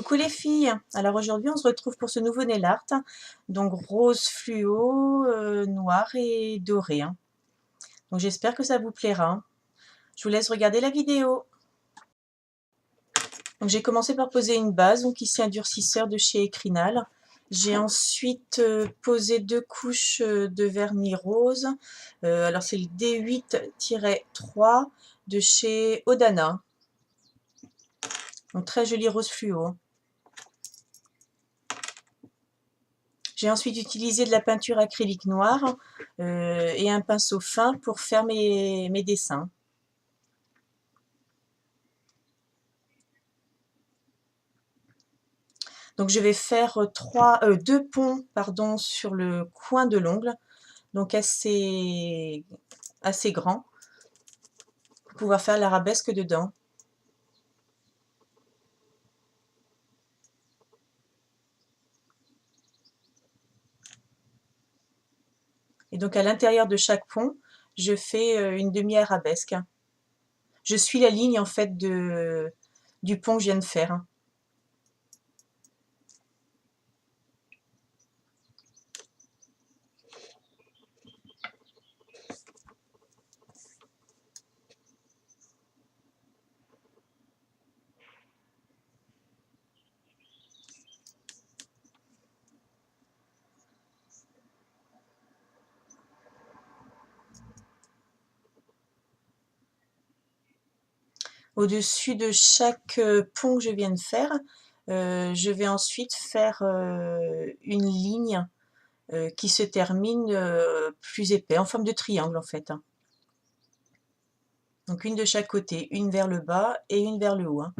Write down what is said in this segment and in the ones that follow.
Coucou les filles, alors aujourd'hui on se retrouve pour ce nouveau nail art, donc rose fluo, noir et doré, hein. Donc j'espère que ça vous plaira. Je vous laisse regarder la vidéo. Donc j'ai commencé par poser une base, donc ici un durcisseur de chez Ecrinal. J'ai ensuite posé 2 couches de vernis rose, alors c'est le D8-3 de chez Odana, donc très joli rose fluo. J'ai ensuite utilisé de la peinture acrylique noire et un pinceau fin pour faire mes dessins. Donc je vais faire 2 ponts sur le coin de l'ongle, donc assez grand, pour pouvoir faire l'arabesque dedans. Et donc à l'intérieur de chaque pont, je fais une demi-arabesque. Je suis la ligne en fait du pont que je viens de faire. Au-dessus de chaque pont que je viens de faire, je vais ensuite faire une ligne qui se termine plus épais, en forme de triangle en fait, hein. Donc une de chaque côté, une vers le bas et une vers le haut, hein.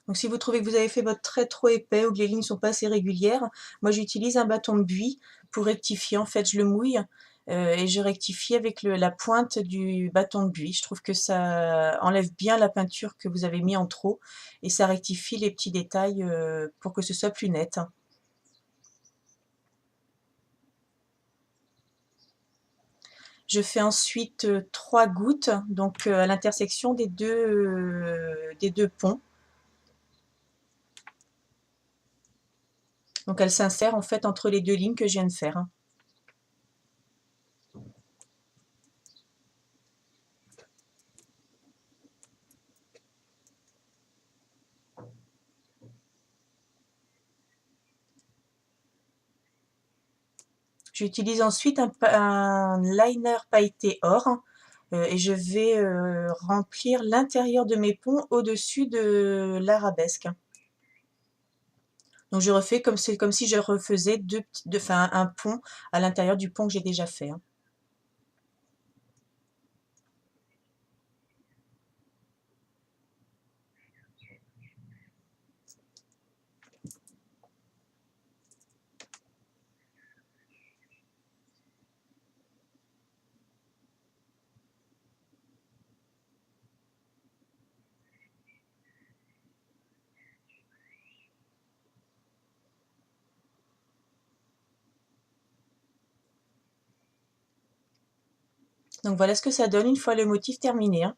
Donc si vous trouvez que vous avez fait votre trait trop épais ou que les lignes ne sont pas assez régulières, moi j'utilise un bâton de buis pour rectifier. En fait, je le mouille et je rectifie avec la pointe du bâton de buis. Je trouve que ça enlève bien la peinture que vous avez mis en trop et ça rectifie les petits détails pour que ce soit plus net, hein. Je fais ensuite 3 gouttes donc à l'intersection des deux ponts. Donc elle s'insère en fait entre les deux lignes que je viens de faire, hein. J'utilise ensuite un liner pailleté or et je vais remplir l'intérieur de mes ponts au-dessus de l'arabesque. Donc je refais comme si je refaisais un pont à l'intérieur du pont que j'ai déjà fait, hein. Donc voilà ce que ça donne une fois le motif terminé, hein.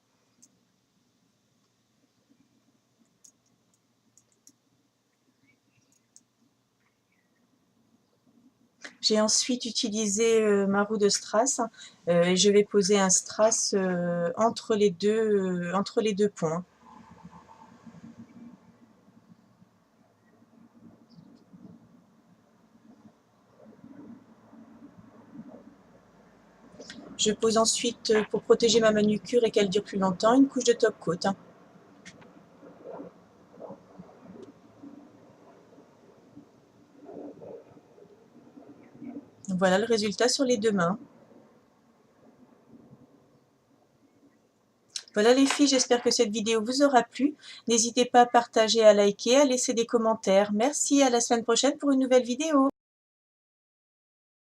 J'ai ensuite utilisé ma roue de strass et je vais poser un strass entre les deux ponts, hein. Je pose ensuite, pour protéger ma manucure et qu'elle dure plus longtemps, une couche de top coat, hein. Donc voilà le résultat sur les deux mains. Voilà les filles, j'espère que cette vidéo vous aura plu. N'hésitez pas à partager, à liker, à laisser des commentaires. Merci, à la semaine prochaine pour une nouvelle vidéo.